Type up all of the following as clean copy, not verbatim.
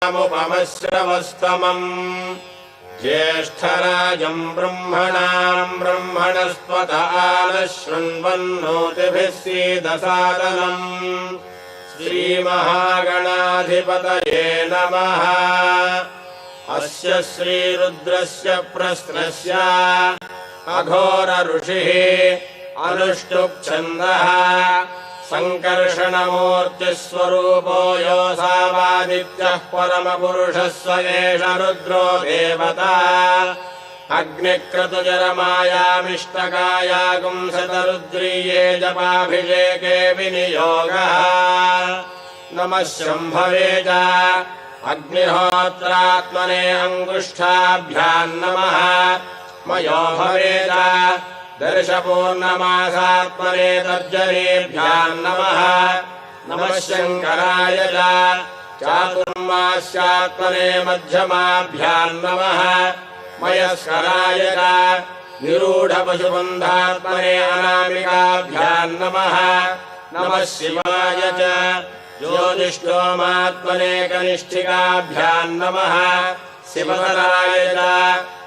मुपमश्रवस्तमम् ज्येष्ठराजम् ब्रह्मणाम् ब्रह्मणस्पत आनः शृण्वन्नोतिभिः सीदसादनम् श्रीमहागणाधिपतये नमः। अस्य श्रीरुद्रस्य प्रश्नस्य अघोर ऋषिः अनुष्टुप् सङ्कर्षणमूर्तिस्वरूपो योऽसावादित्यः परमपुरुषः स एष रुद्रो देवता अग्निक्रतुजरमायामिष्टकायागुंसतरुद्रीये जपाभिषेके विनियोगः। नमः शम्भवे च अग्निहोत्रात्मने अङ्गुष्ठाभ्याम् नमः। मयो भवे च दर्शपूर्णमासात्मने तर्जनीभ्याम् नमः। नमः शङ्कराय च चातुर्मास्यात्मने मध्यमाभ्याम् नमः। मयस्कराय च निरूढपशुबन्धात्मने अनामिकाभ्याम् नमः। नमः शिवाय च ज्योतिष्ठोमात्मने कनिष्ठिकाभ्याम् नमः। शिवतराय च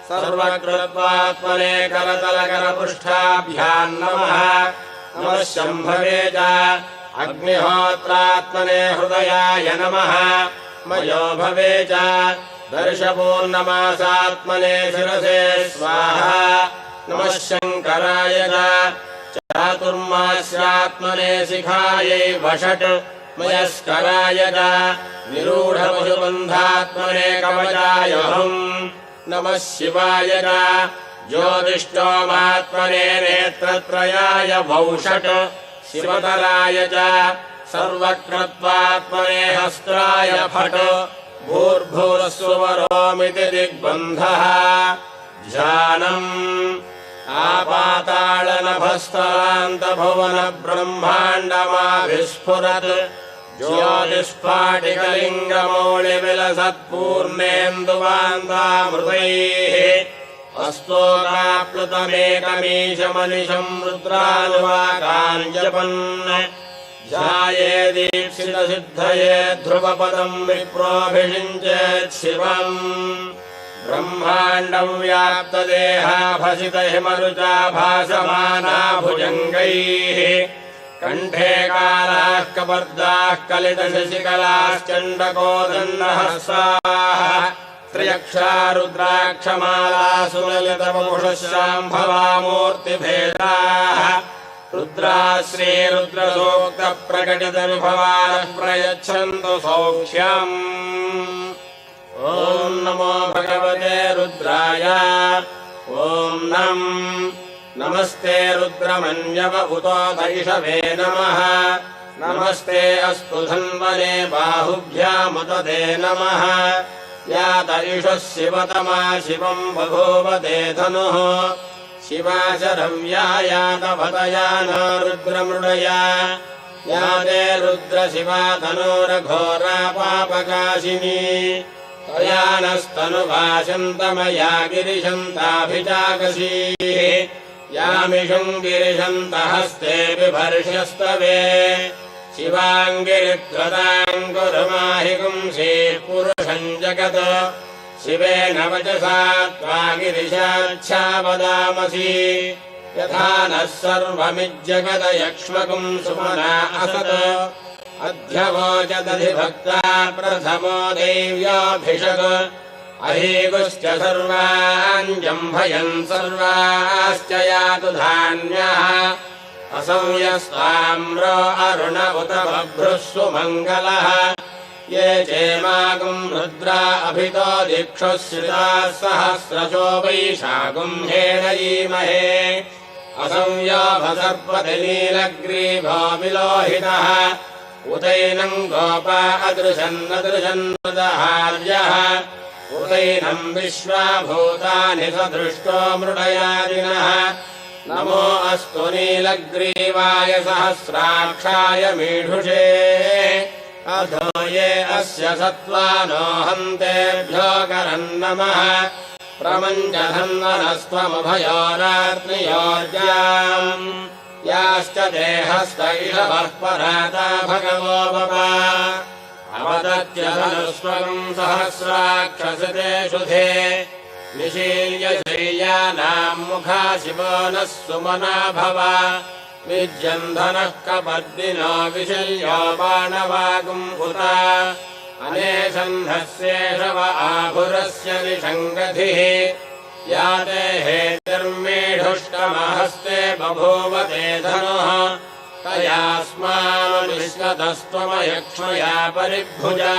सर्वकृत्वात्मने करतलकरपृष्ठाभ्याम् नमः। नमः शम्भवे च अग्निहोत्रात्मने हृदयाय नमः। मयो भवे च दर्शपूर्णमासात्मने शिरसे स्वाहा। नमः शङ्कराय च चातुर्मास्यात्मने शिखायै वषट्। मयस्कराय च निरूढपशुबन्धात्मने कवचायहम्। नमः शिवाय च ज्योतिष्ठोमात्मने नेत्रत्रयाय वौषट्। शिवतराय च सर्वकृत्वात्मने हस्त्राय फट्। भूर्भुवस्सुवरोमिति दिग्बन्धः ध्यानम् आपातालनभस्तलान्तभुवनब्रह्माण्डमाभिस्फुरत् ज्योतिष्पाटिकलिङ्गमौलिविलसत्पूर्णेन्दुवान्तामृतैः अस्तोकाप्लुतमेकमीशमनिशम् रुद्रानुवाकाञ्जपन् ध्यायेदीप्सितसिद्धये ध्रुवपदम् विप्रोऽभिषिञ्चेत् शिवम्। ब्रह्माण्डम् व्याप्तदेहाभसितहिमरुचा भासमाना भुजङ्गैः कण्ठे कालाः कपर्दाः कलितशशिकलाश्चण्डकोदण्डहस्ताः त्र्यक्षा रुद्राक्षमालासुललितवपुषशाम्भवामूर्तिभेदाः रुद्राः श्रीरुद्रसूक्तप्रकटितविभवानः प्रयच्छन्तु सौख्यम्। ॐ नमो भगवते रुद्राय। ॐ नमस्ते रुद्रमन्यव उतो दैषवे नमः। नमस्ते अस्तु धन्वने बाहुभ्यामुदते नमः। या दैषः शिवतमा शिवम् बभूवते धनुः। शिवा शरव्या यातभतया न रुद्रमृडया या ते रुद्रशिवा तनूरघोरा पापकाशिनी तया नस्तनुभाषन्तमया गिरिशन्ताभिचाकसीः यामिषुम् गिरिशन्तहस्ते बिभर्ष्यस्तवे शिवाङ्गिरित्वताम् कुरुमाहि पुंसीः पुरुषम् जगत् शिवेन वचसा त्वा गिरिशाच्छावदामसि यथा नः सर्वमिज्जगदयक्ष्मकुम् सुमना असत् अध्यवोचदधिभक्ता प्रथमो देव्याभिषक् अहीगुश्च सर्वाञ्जम्भयन् सर्वाश्च यातु धान्यः असंयस्ताम्रो अरुण उत बभ्रुः सुमङ्गलः ये चेमागुम् रुद्रा अभितो दिक्षुः श्रिताः सहस्रशो वैशागुम् हेणयीमहे असंयोभसर्पतिनीलग्रीभो विलोहितः उतैनम् गोपा अदृशन्नदृशन्नदहार्यः उतैनम् विश्वाभूतानि सदृष्टो मृडयादिनः नमो अस्तु नीलग्रीवाय सहस्राक्षाय मीढुषे अधो ये अस्य सत्त्वानो हन्तेभ्यो करन्नमः प्रमञ्चधन्वनस्त्वमुभयोरार्त्नियोर्जाम् याश्च देहस्त इषवः पराता भगवो बवा अवदत्यधनुष्वकम् सहस्राक्षसते शुधे निशील्य शय्यानाम् मुखा शिवो नः सुमना भव विज्यन्धनः कपर्दिनो विशल्यो बाणवागुम् हुता अनेशन्धस्येषव आभुरस्य निषङ्गधिः याते हेतिर्मेढुष्टमहस्ते बभूव ते धनुः तयास्मानुनिष्कतस्त्वमयक्ष्मया परिभुजा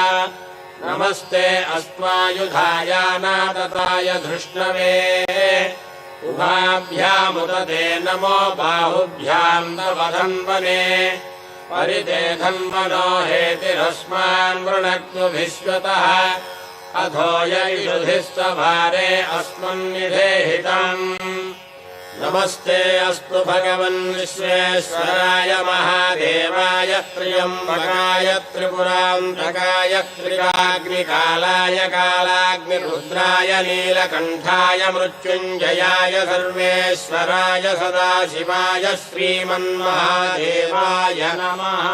नमस्ते अस्त्वायुधायानादताय धृष्णवे उभाभ्यामुदते नमो बाहुभ्याम् तव धन्वने परिते धन्वनो हेतिरस्मान् वृणक्तु विश्वतः अथो यैषुधिस्तभारे अस्मन्निधेहितम् नमस्ते अस्तु भगवन् विश्वेश्वराय महादेवाय त्र्यम्बकाय त्रिपुरान्तकाय त्रिकाग्निकालाय कालाग्निरुद्राय नीलकण्ठाय मृत्युञ्जयाय सर्वेश्वराय सदाशिवाय श्रीमन्महादेवाय नमः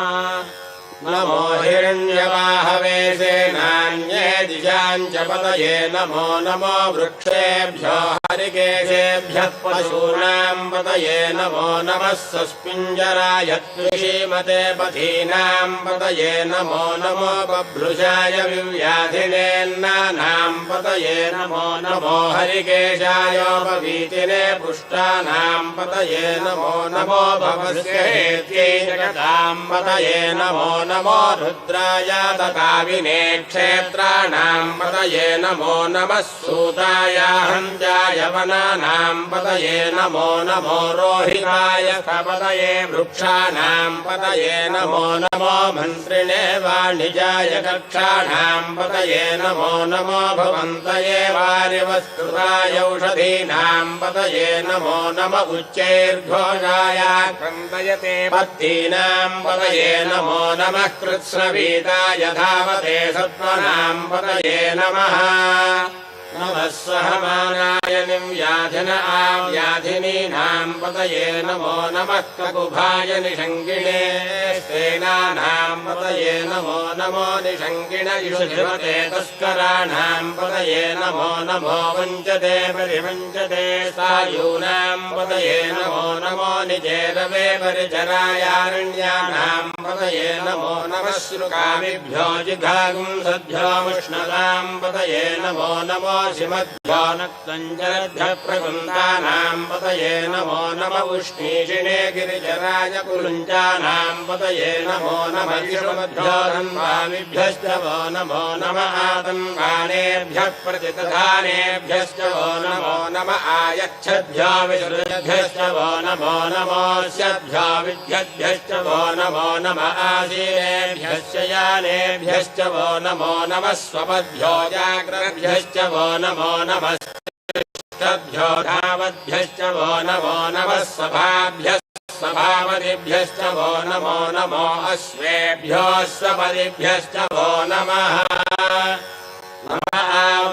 नमो हिरण्यवाहवे सेनान्ये दिशाम् च पतये नमो नमो वृक्षेभ्यो हरिकेशेभ्यः पशूनाम् पतये नमो नमः सस्पिञ्जराय त्रिशीमते पथीनाम् पतये नमो नमो बभ्रुषाय विव्याधिनेन्नानाम् पतये नमो नमो हरिकेशायोपवीतिने पुष्टानाम् पतये नमो नमो भवस्येत्यै जगताम् पतये नमो नमो रुद्राय तकाविने क्षेत्राणाम् पतये नमो नमः सूताय हन्त्याय वनानाम् पतये नमो नमो रोहिताय पतये वृक्षाणाम् पतये नमो नमो मन्त्रिणे वाणिजाय कक्षाणाम् पतये नमो नमो भवन्तये वारिवस्कृताय औषधीनाम् पतये नमो नम उच्चैर्घोषाय क्रन्दयते पत्तीनाम् पतये नमो नमः कृत्स्नवीताय धावते सत्त्वनाम् पतये नमः नमः सहमानाय निव्याधिन आव्याधिनीनाम् पतये नमो नमः ककुभाय निषङ्गिणे सेनानाम् पतये नमो नमो निषङ्गिण इषुधिपते तस्कराणाम् पतये नमो नमो वञ्चते परिवञ्चते सायूनाम् पतये नमो नमो निजेरवे परिचरायारण्यानाम् पतये नमो नमः श्रुकामिभ्यो जिघागुम् सद्भ्योमुष्णताम् पतये नमो नमो शिमद्भ्यो नक्तञ्जलभ्यः प्रकुन्दानाम् पतये नमो नम उष्णीषिणे गिरिजराय कुलुञ्चानाम् पतये नमो नम विष्णुभ्यो धन्वामिभ्यश्च वो नमो नम आतन्वानेभ्यः प्रतितधानेभ्यश्च वो नमो नम आयच्छद्भ्यो विसृजभ्यश्च वो नमो नमोऽस्यभ्यो विद्यद्भ्यश्च वो नमो नम आसीनेभ्यश्च यानेभ्यश्च वो नमो नमः स्वपद्भ्यो जाग्रभ्यश्च वो नमो नमः भ्यो धावद्भ्यश्च वो नमो नमः सभाभ्यः सभापतिभ्यश्च वो नमो नमो अश्वेभ्यो स्वपतिभ्यश्च वो नमः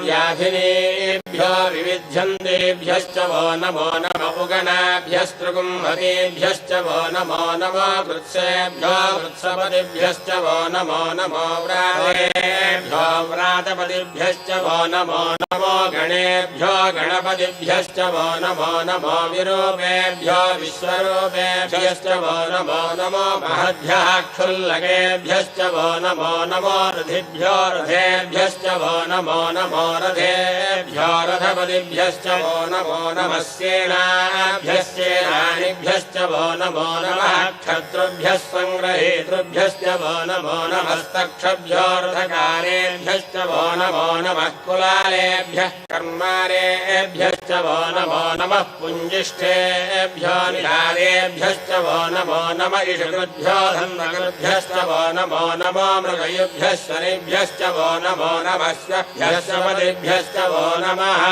व्याधिनेभ्यो विविध्यन्तेभ्यश्च वो नमो नम उगणाभ्यस्तृगुम्भतेभ्यश्च वो नमो नमो वृत्सेभ्यो वृत्सपतिभ्यश्च वो नमो नमो व्रातेभ्यो व्रातपतिभ्यश्च वो नमो नमो गणेभ्यो गणपतिभ्यश्च वो नमो नमो विरूपेभ्यो विश्वरूपेभ्यश्च वो नमो नमो महद्भ्यः क्षुल्लकेभ्यश्च वो नमो नमो रथिभ्यो रथेभ्यश्च वो नमो नमो रथेभ्यो रथपतिभ्यश्च वो नमो नमः सेनाभ्यश्चेनानिभ्यश्च वो नमो नमः क्षत्रुभ्यः सङ्ग्रहेतृभ्यश्च वो नमो नमस्तक्षभ्यो रथकारेभ्यश्च वो नमो नमः कुलालेभ्यः कर्मारेभ्यश्च वो नमो नमः पुञ्जिष्ठेभ्यो निधारेभ्यश्च वो नमो नम इषकृभ्यो धन्वकृभ्यश्च वो नमो नमो मृगयुभ्यः शनिभ्यश्च वो नमो नमः पतिभ्यश्च वो नमः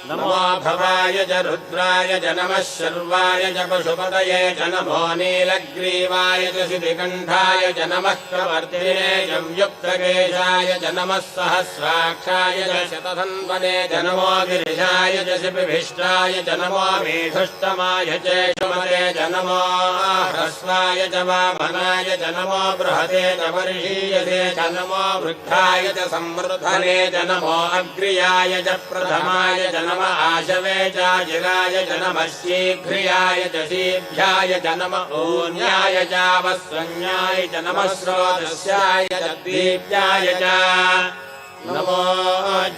नमो भवाय च रुद्राय च नमः शर्वाय च पशुपतये च नमो नीलग्रीवाय च शितिकण्ठाय च नमः प्रवर्तिने संयुक्तकेशाय च नमः सहस्राक्षाय च शतधन्वने च नमो गिरिशाय च शिपिभिष्टाय च नमो मेधुष्टमाय च शुमते च नमो ह्रस्वाय च वामनाय च नमो बृहते च वर्षीयसे च नमो वृद्धाय च संवृद्धने च नमो अग्र्याय च प्रथमाय च नमः आशवे च जिराय च नमः शीघ्रियाय च शीभ्याय च नमः ऊन्याय च वस्वन्याय च नमः स्रोतस्याय च दीप्याय च नमो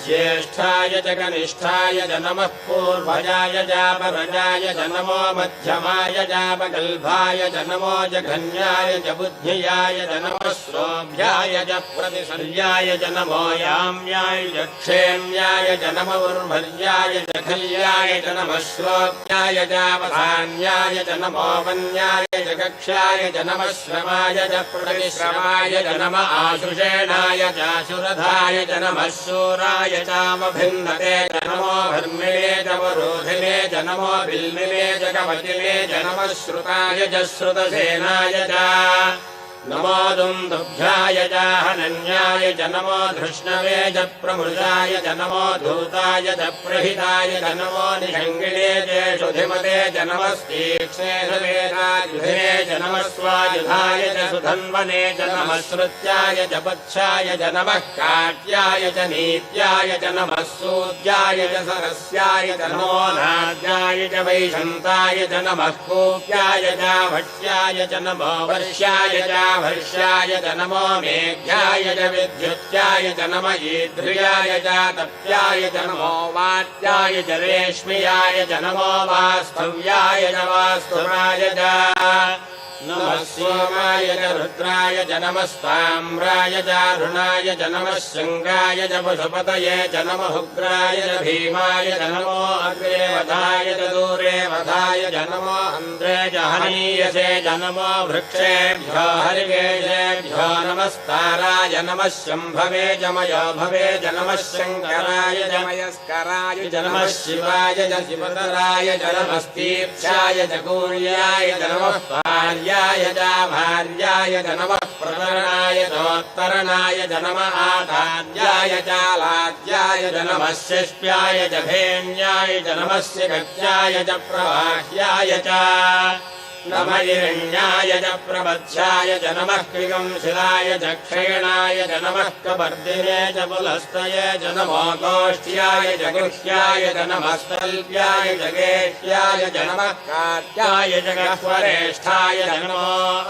ज्येष्ठाय च कनिष्ठाय च नमः पूर्वजाय च परजाय च नमो मध्यमाय च पगल्भाय च नमो जघन्याय च बुद्ध्याय च नमः श्रोभ्याय च प्रतिशर्याय च नमो याम्याय च क्षेम्याय च नमो उर्भर्याय च खल्याय च नमः श्रोत्याय च वधान्याय च नमो वन्याय च कक्ष्याय च नमः श्रमाय च प्रतिश्रमाय च नमः आशुषेणाय च शुरधाय च नमः शूराय चामभिन्नते च नमो भर्मिणे च वरोधिने च नमो बिल्मिने च कवचिने च नमः श्रुताय च श्रुतसेनाय च नमो दुन्दुभ्याय च हनन्याय च नमो धृष्णवे च प्रमृजाय च नमो धूताय च प्रहिताय च नमो निषङ्गिणे च शुधिमते च नमस्तीक्ष्णे सवेरायुधे च नमः स्वायुधाय च सुधन्वने च नमः श्रुत्याय च पच्छाय च नमः काट्याय च नीत्याय च नमः सूद्याय च सरस्याय च नमो नाद्याय च वैशन्ताय च नमः कूप्याय च भट्याय च नमो वर्ष्याय च वर्ष्याय च नमो मेघ्याय च विद्युत्याय च नमः ईद्रियाय च तप्याय च नमो वात्याय च रेश्म्याय च नमो वास्तव्याय च वास्तुराय च नमः सोमाय च रुद्राय च नमस्ताम्राय च अरुणाय च नमः शङ्गाय च पशुपतये च नमः उग्राय च भीमाय च नमो अग्रे वधाय च दूरे वधाय च नमो अन्ध्रे च हनीयसे च नमो वृक्षेभ्यो हरिकेशेभ्यो नमस्ताराय नमः शम्भवे च मयो भवे च नमः शङ्कराय च मयस्कराय च नमः शिवाय च शिवतराय च नमस्तीक्षाय च कूर्याय च नमः भार्याय च भार्याय च नमः प्रतरणाय चोत्तरणाय च नमः आधार्याय च लाज्याय च नमः शिष्प्याय च भेण्याय च नमः शिखत्याय च प्रवाह्याय च नमः हिरण्याय च प्रबध्याय च नमः क्रिगंशिलाय च क्षयणाय च नमः कपर्दिने च पुलस्तये च नमो गोष्ठ्याय च गुह्याय च नमः स्तल्प्याय च गेह्याय च नमः काट्याय च गह्वरेष्ठाय च नमो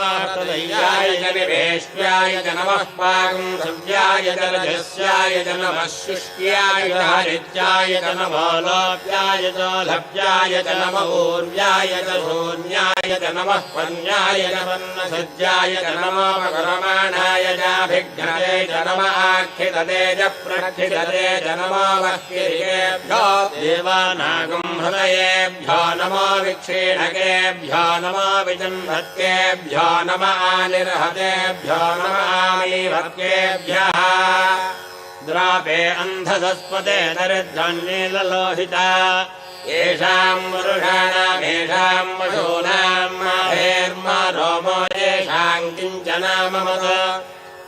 आर्तलय्याय च निवेश्याय च नमः पागुंसव्याय च रजस्याय च नमः शुष्क्याय च हरित्याय च नमो लोप्याय च लभ्याय च नमः ऊर्व्याय च शून्याय च नमः पन्याय च पन्नसज्जाय च नमो मकरमाणाय चाभिघ्नते च नमः आक्षितते च प्रक्षितते च नमो वह्किरिकेभ्यो देवानागुंहृदयेभ्यो नमो विक्षीणकेभ्यो नमो विजन्भत्केभ्यो नमः आनिर्हतेभ्यो नमः आमीभत्केभ्यः द्रापे अन्धसस्पते दरिद्रन्नीललोहिता येषाम् वरुषाणामेषाम् पशूनाम् माहेर्मा रोमो येषाम् किञ्चनाममत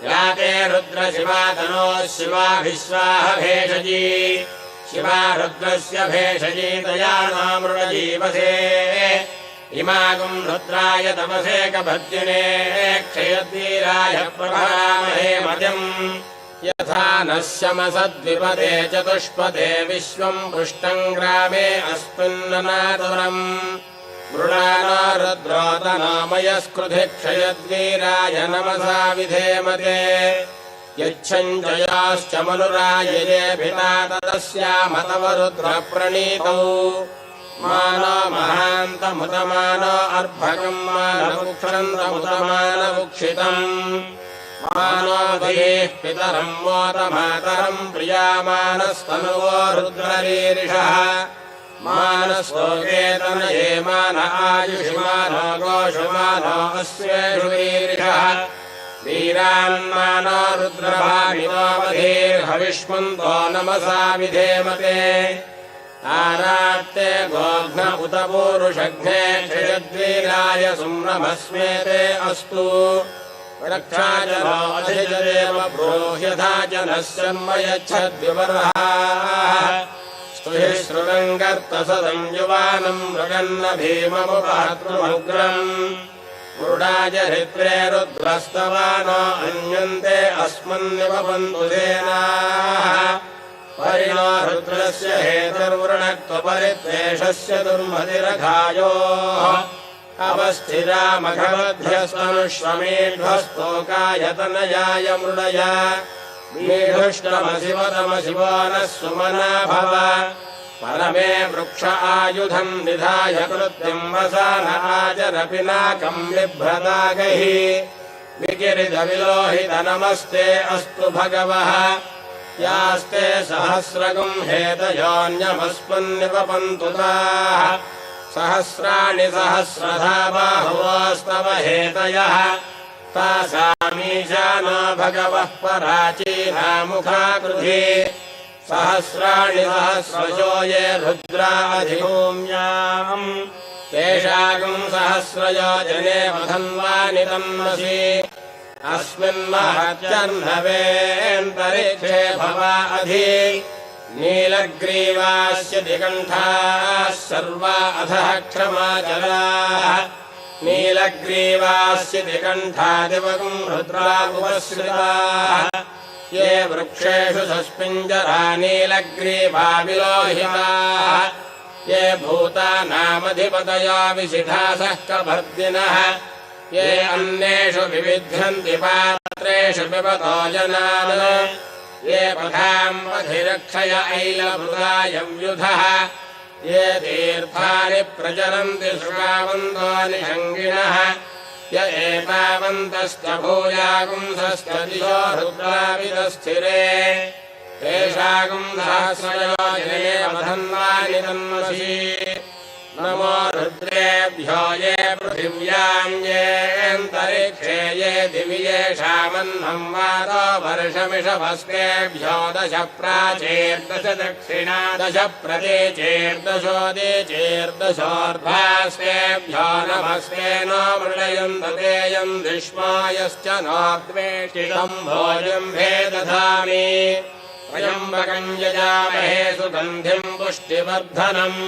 याते रुद्रशिवा तनोः शिवा विश्वाह भेषजी शिवा रुद्रस्य भेषजी तया नामृणजीवसे इमागुम् रुद्राय तपसे कभद्दिने क्षयद्वीराय प्रभामहे मतिम् यथा नः शमसद्विपदे चतुष्पदे विश्वम् पुष्टम् ग्रामे अस्मिन्ननातुरम् मृणानो रुद्रोतनामयस्कृधि क्षयद्वीराय नमसा विधेमते यच्छञ्जयाश्च मनुरायजेऽभिता तदस्यामतव रुद्रप्रणीतौ मानो महान्तमुतमानो अर्भकम् मानवुक्षन्तमुतमानवुक्षितम् मानोदयेः पितरम् मोदमातरम् प्रियामानस्तनुवो रुद्ररीरिषः मानस्तोकेतनये मान आयुषिमानो गोषुमानो अश्वेषु वीरिषः वीरान्मानो रुद्रभामिनोऽवधीर्हविष्मन्तो नमसा विधेमते आरात्ते गोघ्न उत पूरुषघ्ने क्षयद्वीराय सुम्रमस्मेते अस्तु रक्षा जनो अधिजदेव ब्रूह्यथा जनः शर्म यच्छद्विवर्हाः स्तुहि श्रुरङ्गर्तसदं युवानम् मृगन्न भीममुपहतृमुग्रम् मुरुडाय हृत्रे रुद्रस्तवानो अन्यन्ते अस्मन्निवपन्तु सेनाः परिणो रुद्रस्य हेतुर्वृणक्त्वपरिद्वेषस्य दुर्मतिरघायोः अवस्थिरामघवध्यस्तनुष्वमेध्वस्तोकायतनयाय मृडय मीढुष्टमशिवतमशिवो नः सुमना भव परमे वृक्ष आयुधम् निधाय कृत्यम् वसान आचरपिनाकम् बिभ्रतागैः विकिरितविलोहित नमस्ते अस्तु भगवः यास्ते सहस्रगुम् हेतयोऽन्यमस्मन्निवपन्तु ताः सहस्राणि सहस्रधा बाहुवोस्तव हेतयः तासामीशानो भगवः पराचीना मुखाकृधि सहस्राणि सहस्रशो ये रुद्राधिभूम्याम् तेषागुम् सहस्रयोजने वधन्वानि तन्मसि अस्मिन्महत्यर्णवेऽन्तरिक्षे भवा अधि नीलग्रीवास्य दिगण्ठाः सर्वा अधः क्षमाचलाः नीलग्रीवास्य दिगण्ठादिवगुम् रुद्रा उपश्रिताः ये वृक्षेषु सस्मिञ्जरा नीलग्रीवा विलोहिताः ये भूतानामधिपतयो विशिखासः कभर्दिनः ये अन्येषु विविध्यन्ति पात्रेषु पिबतो जनान् ये पथाम् अधिरक्षय ऐलभृतायव्युधः ये तीर्थानि प्रचरन्ति शुकावन्तो निषङ्गिणः य एतावन्तश्च भूयागुंसश्च दिशो रुद्राविदस्थिरे तेषागुम् सहस्रयोजने वधन्वानि तन्मसि नमो रुद्रेभ्यो ये पृथिव्याम् येऽन्तरिक्षे ये दिवि येषामन्नम् वातो वर्षमिषभस्तेभ्यो दश प्राचेर्दश दक्षिणा दश प्रतीचेर्दशोदीचेर्दशोर्ध्वास्तेभ्यो नमस्ते नो मृडयन्त तेयम् विश्वायश्च नो द्वेष्टितम् भोजम् भेदधामि त्र्यम्बकम् यजामहे सुगन्धिम् पुष्टिवर्धनम्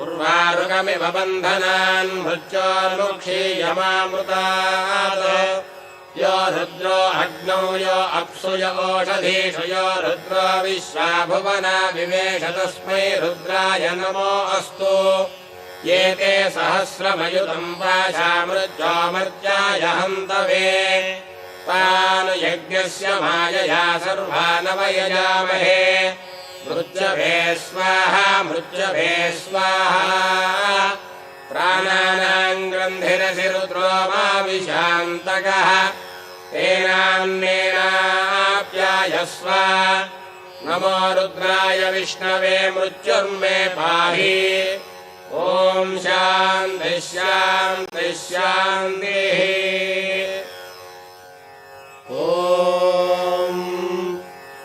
उर्वारुकमिव बन्धनान् मृत्योर्मुक्षीयमामृतात् यो रुद्रो अग्नौ यो अप्सु य ओषधीषु यो रुद्रो विश्वा भुवना विवेश तस्मै रुद्राय नमो अस्तु ये ते सहस्रमयुतम् पाशामृत्योमर्त्याय हन्तवे तान् यज्ञस्य मायया सर्वानवयजामहे मृत्यभे स्वाहा मृत्यभे स्वाहा प्राणानाम् ग्रन्थिरसि रुद्रो मा विशान्तकः तेनान्नेनाप्यायस्व नमो रुद्राय विष्णवे मृत्युर्मे पाहि ॐ शान्तिः शान्तिः शान्तिः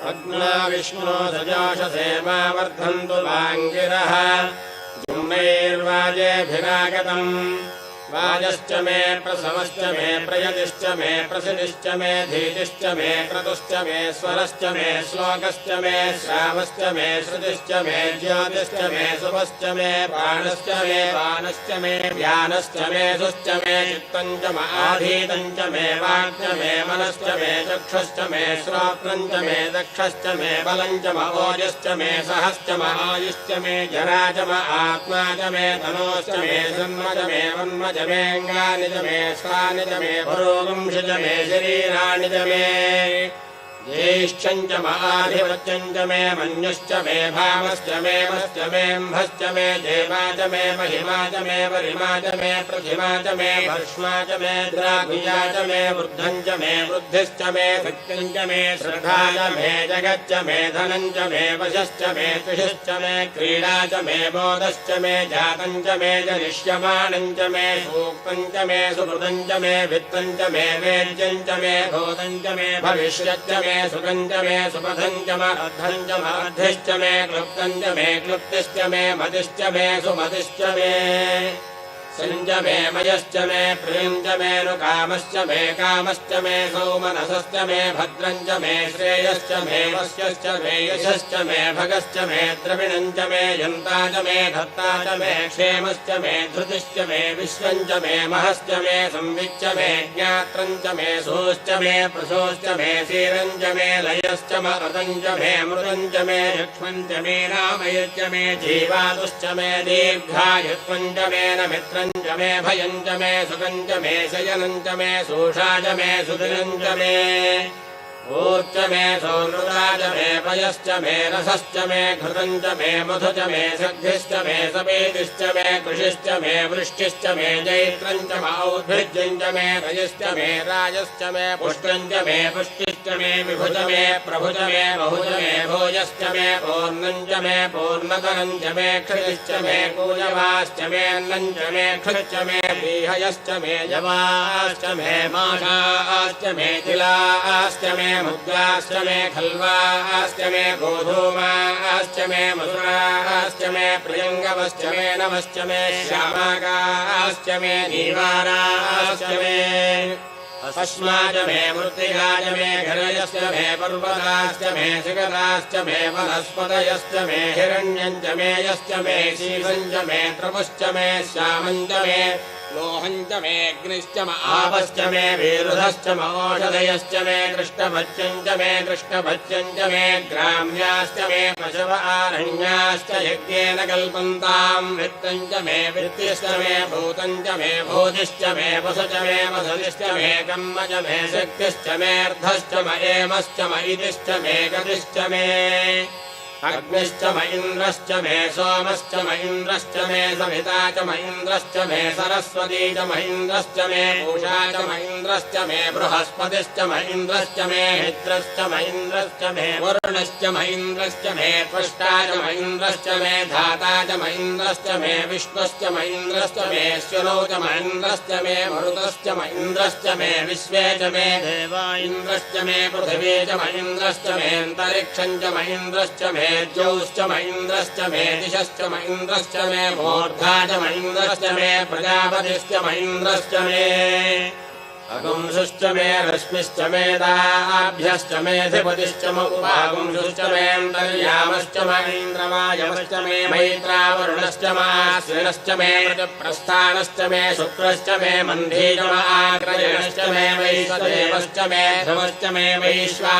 अग्ना विष्णो सजाशसेवा वर्धन्तु वाङ्गिरः जुम्नैर्वाजेभिरागतम् वाजश्च मे प्रसवश्च मे प्रयतिश्च मे प्रसिदिश्च मे धीतिश्च मे क्रतुश्च मे स्वरश्च मे श्लोकश्च मे श्रावश्च मे श्रुतिश्च मे ज्योतिश्च मे शुभश्च मे प्राणश्च मे पानश्च मे व्यानश्च मे सुश्च मे चित्तम् च आधीतम् च मे वाक्च मे मनश्च मे चक्षुश्च मे श्रोत्रम् च मे दक्षश्च मे बलम् च ओजश्च मे सहश्च आयुश्च मे जरा च आत्मा च मे तनोश्च मे जन्म च मे वन्म च मे अङ्गानि च मे स्वानि च मे पुरोगंशि च मे शरीराणि च मे ज्येष्ठम् च आधिपत्यम् च मे मन्युश्च मे भावश्च मे वश्च मे म्भश्च मे देवा च मे महिमा च मे परिमा च मे प्रतिमा च मे भस्मा च मे द्राघुया च मे वृद्धम् च मे वृद्धिश्च मे शक्तिम् च मे श्रद्धा च मे जगच्च मे धनम् च मे वशश्च मे तुषश्च मे क्रीडा च मे मोदश्च मे जातम् च मे जनिष्यमाणम् च मे सूक्तम् च मे सुहृदम् च मे वित्तम् च मे वेद्यम् च मे भूतम् च मे भविष्यच्च मे सुगञ्च मे सुपथञ्च मर्धञ्च मर्धिश्च मे क्लुप्तञ्च मे क्लुप्तिश्च मे मतिश्च मे सुमतिश्च मे सञ्च मे मयश्च मे प्रियञ्च मे नुकामश्च मे कामश्च मे सौमनसश्च मे भद्रञ्च मे श्रेयश्च मे वश्यश्च मे यशश्च मे भगश्च मे द्रविणञ्च मे यन्ता च मे धत्ता च मे क्षेमश्च मे धृतिश्च मे विश्वञ्च मे महश्च मे संविच्च मे ज्ञात्रञ्च मे सोश्च मे प्रसोश्च मे सीरञ्च मे लयश्च मरदञ्च मे मृतञ्च मे लक्ष्मञ्च मे रामयश्च मे जीवातुश्च मे दीर्घायुत्वञ्च मे न मित्रञ्च मे भयञ्च मे सुखञ्च मे शयनञ्च मे सोषाच मे सुदिनञ्च मे ऊर्च मे सौनृराज मे पयश्च मे रसश्च मे घृतञ्च मे मधुच मे सद्धिश्च मे सपेतिश्च मे कृषिश्च मे वृष्टिश्च मे जैत्रञ्च मौद्भिज्यञ्च मे रजश्च मे राजश्च मे पुष्टञ्च मे पुष्टिश्च मे विभुज मे प्रभुज मे बहुज मे भोजश्च मे पूर्णञ्च मे पूर्णतरञ्च मे क्षितिश्च मे कूजवाश्च मे अन्नञ्च मे क्षुच्च मे व्रीहयश्च मे जवाश्च मे माषाश्च मे तिलाश्च मे मुद्राश्च मे खल्वाश्च मे गोधूमाश्च मे मधुराश्च मे प्रियङ्गवश्च मे नवश्च मे श्यामाकाश्च मे नीवाराश्च मे अस्माच मे मृत्तिकाच मे घरयश्च मे पर्वताश्च मे शिखराश्च मे वनस्पतयश्च मे हिरण्यञ्च मे यश्च मे शीलञ्च मे त्रपुश्च मे श्यामञ्च मे लोहञ्च मे अग्निश्च आपश्च मे वीरुधश्च मौषधयश्च मे कृष्णभज्यञ्च मे कृष्णभज्यञ्च मे ग्राम्याश्च मे पशव आरण्याश्च यज्ञेन कल्पन्ताम् वित्तञ्च मे वित्तिश्च मे भूतञ्च मे भूतिश्च मे वसुच मे वसतिश्च मे कम्मच मे शक्तिश्च मेऽर्धश्च मयेमश्च मयितिश्च मे गतिश्च मे अग्निश्च म इन्द्रश्च मे सोमश्च म इन्द्रश्च मे सविता च म इन्द्रश्च मे सरस्वती च म इन्द्रश्च मे पूषा च म इन्द्रश्च मे बृहस्पतिश्च म इन्द्रश्च मे मित्रश्च म इन्द्रश्च मे वरुणश्च म इन्द्रश्च मे त्वष्टा च म इन्द्रश्च मे धाता च म इन्द्रश्च मे विष्णुश्च म इन्द्रश्च मे श्वनो च म इन्द्रश्च मे मरुतश्च म इन्द्रश्च मे विश्वे च मे देवा इन्द्रश्च मे पृथिवी च म इन्द्रश्च मे अन्तरिक्षं च म इन्द्रश्च मे ज्योश्च म इन्द्रश्च मे दिशश्च म इन्द्रश्च मे मूर्धा च म इन्द्रश्च मे प्रजापतिश्च म इन्द्रश्च मे अगुंसुश्च मे रश्मिश्च मे दाभ्यश्च मे धिपतिश्च म उपागुंसुश्च मे अन्तर्यामश्च म इन्द्रवायवश्च मे मैत्रावरुणश्च म आश्विनश्च मे प्रस्थानश्च मे शुक्रश्च मे मन्धी च म आग्रयणश्च मे वैश्वदेवश्च मे ध्रुवश्च मे वैश्वानरश्च